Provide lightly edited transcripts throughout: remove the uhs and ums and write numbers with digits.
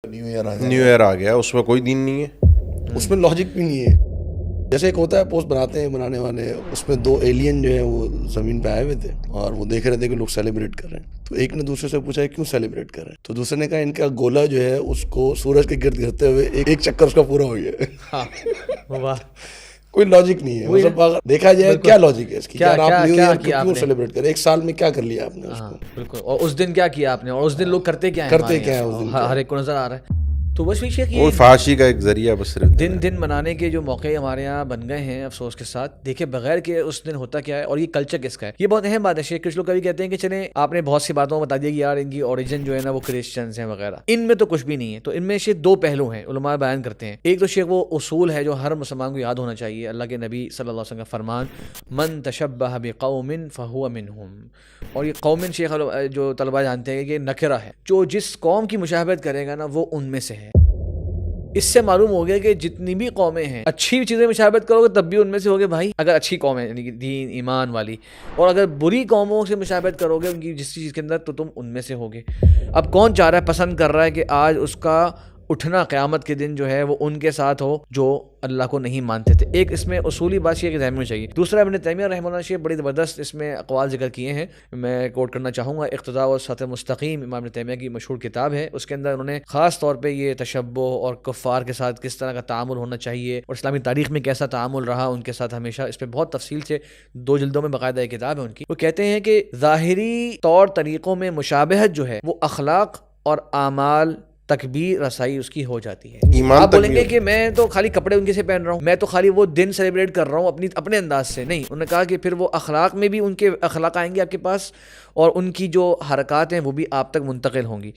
New year آ گیا، اس میں کوئی دین نہیں ہے، اس میں لاجک بھی نہیں ہے. جیسے ایک ہوتا ہے پوسٹ بناتے ہیں بنانے والے، اس میں 2 ایلین جو ہیں وہ زمین پہ آئے ہوئے تھے اور وہ دیکھ رہے تھے کہ لوگ سیلیبریٹ کر رہے ہیں. تو ایک نے دوسرے سے پوچھا کیوں سیلیبریٹ کر رہے ہیں، تو دوسرے نے کہا ان کا گولا جو ہے اس کو سورج کے گرد گھرتے ہوئے ایک چکر اس کا پورا ہو گیا. کوئی لاجک نہیں ہے. مطلب اگر دیکھا جائے کیا لاجک ہے اس کی، آپ نیو ایئر کو کیوں سیلیبریٹ کریں، ایک سال میں کیا کر لیا آپ نے اس کو. بالکل. اور اس دن کیا کیا آپ نے، اور اس دن لوگ کرتے کیا ہیں اس دن ہر ایک کو نظر آ رہا ہے. تو بس وہ فحاشی کا ایک ذریعہ بس صرف دن منانے کے جو موقع ہمارے یہاں بن گئے ہیں افسوس کے ساتھ. دیکھیں بغیر کہ اس دن ہوتا کیا ہے اور یہ کلچر کس کا ہے، یہ بہت اہم بات ہے. شیخ کچھ لوگ کبھی کہتے ہیں کہ چلیں آپ نے بہت سی باتوں بتا دیا کہ یار ان کی اوریجن جو ہے نا وہ کرسچنز ہیں وغیرہ، ان میں تو کچھ بھی نہیں ہے. تو ان میں شیخ 2 پہلو ہیں علماء بیان کرتے ہیں. ایک تو شیخ وہ اصول ہے جو ہر مسلمان کو یاد ہونا چاہیے، اللہ کے نبی صلی اللہ علیہ وسلم کا فرمان من تشبہ بقوم فہو منہم. اور یہ قوم شیخ جو طلبہ جانتے ہیں کہ یہ نکرہ ہے، جو جس قوم کی مشابہت کرے گا نا وہ ان میں سے ہے. اس سے معلوم ہو گیا کہ جتنی بھی قومیں ہیں اچھی چیزیں مشابہت کرو گے تب بھی ان میں سے ہوگے بھائی، اگر اچھی قوم ہے یعنی کہ دین ایمان والی، اور اگر بری قوموں سے مشابہت کرو گے ان کی جس چیز کے اندر تو تم ان میں سے ہوگے. اب کون چاہ رہا ہے، پسند کر رہا ہے کہ آج اس کا اٹھنا قیامت کے دن جو ہے وہ ان کے ساتھ ہو جو اللہ کو نہیں مانتے تھے. ایک اس میں اصولی بات یہ کہ ذہن میں چاہیے. دوسرا ابن تیمیہ رحمہ اللہ شیخ بڑی زبردست اس میں اقوال ذکر کیے ہیں، میں کوٹ کرنا چاہوں گا. اقتداء والصراط المستقیم امام ابن تیمیہ کی مشہور کتاب ہے، اس کے اندر انہوں نے خاص طور پہ یہ تشبہ اور کفار کے ساتھ کس طرح کا تعامل ہونا چاہیے اور اسلامی تاریخ میں کیسا تعامل رہا ان کے ساتھ ہمیشہ، اس پہ بہت تفصیل سے 2 جلدوں میں باقاعدہ ایک کتاب ہے ان کی. وہ کہتے ہیں کہ ظاہری طور طریقوں میں مشابہت جو ہے وہ اخلاق اور اعمال تکبیر رسائی اس کی ہو جاتی ہے. آپ بولیں گے کہ میں تو خالی کپڑے ان کے سے پہن رہا ہوں، میں تو خالی وہ دن سیلیبریٹ کر رہا ہوں اپنے انداز سے. نہیں، انہوں نے کہا کہ پھر وہ اخلاق میں بھی ان کے اخلاق آئیں گے آپ کے پاس، اور ان کی جو حرکات ہیں وہ بھی آپ تک منتقل ہوں گی.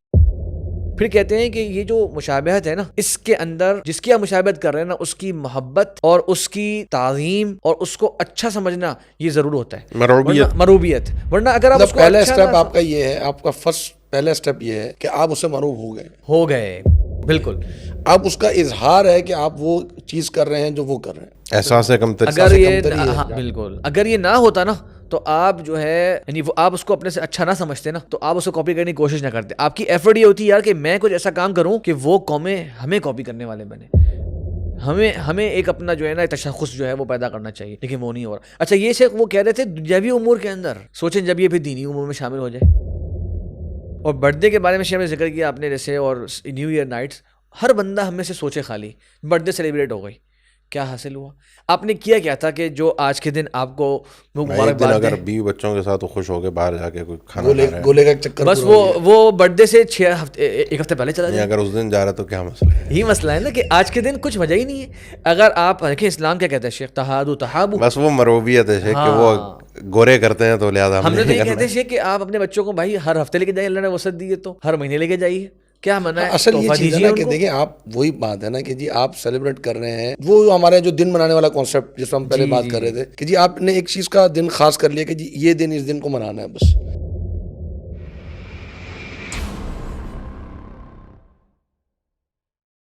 پھر کہتے ہیں کہ یہ جو مشابہت ہے نا، اس کے اندر جس کی آپ مشابہت کر رہے ہیں نا اس کی محبت اور اس کی تعظیم اور اس کو اچھا سمجھنا یہ ضرور ہوتا ہے، مروبیت. ورنہ اگر آپ اس کو پہلا اسٹیپ آپ کا یہ ہے، آپ کا فرسٹ پہلا اسٹیپ یہ ہے کہ آپ اس سے معروف ہو گئے. بالکل. اب اس کا اظہار ہے کہ آپ وہ چیز کر رہے ہیں جو وہ کر رہے ہیں. احساس کمتری. اگر یہ بالکل اگر یہ نہ ہوتا نا تو آپ جو ہے یعنی وہ آپ اس کو اپنے سے اچھا نہ سمجھتے نا تو آپ اس کو کاپی کرنے کی کوشش نہ کرتے. آپ کی ایفرٹ یہ ہوتی ہے یار کہ میں کچھ ایسا کام کروں کہ وہ قومیں ہمیں کاپی کرنے والے بنے. ہمیں ایک اپنا جو ہے نا تشخص جو ہے وہ پیدا کرنا چاہیے، لیکن وہ نہیں ہو رہا. اچھا یہ شیخ وہ کہہ رہے تھے دنیاوی امور کے اندر سوچیں جب یہ پھر دینی امور میں شامل ہو جائے. اور برتھ ڈے کے بارے میں شیخ نے ذکر کیا آپ نے جیسے، اور نیو ایئر نائٹس، ہر بندہ ہم میں سے سوچے خالی برتھ ڈے سیلیبریٹ ہو گئی، کیا حاصل ہوا؟ آپ نے کیا تھا کہ جو آج کے دن آپ کو مبارکباد اگر بیوی بچوں کے ساتھ خوش ہو کے باہر جا کے کوئی کھانا گولے کا ایک چکر، بس وہ برتھ ڈے سے 1 ہفتے پہلے چلا جائے. اگر اس دن جا رہا تو کیا مسئلہ ہے؟ یہی مسئلہ ہے نا کہ آج کے دن کچھ وجہ ہی نہیں ہے. اگر آپ دیکھیں اسلام کیا کہتا ہے شیخ، تحادو تحابو، بس وہ مروبیت ہے شیخ کہ وہ گورے کرتے ہیں تو لہٰذا ہم نے تو یہ کہتے ہیں شیخ کہ آپ اپنے بچوں کو بھائی ہر ہفتے لے کے جائیے، اللہ نے وسعت دی ہے تو ہر مہینے لے کے جائیے. کیا منع ہے؟ اصل یہ چیز ہے نا کہ دیکھیں آپ وہی بات ہے نا کہ جی آپ سیلیبریٹ کر رہے ہیں وہ ہمارے جو دن منانے والا کانسیپٹ جس پر ہم پہلے بات کر رہے تھے کہ جی آپ نے ایک چیز کا دن خاص کر لیا کہ جی یہ دن اس دن کو منانا ہے بس.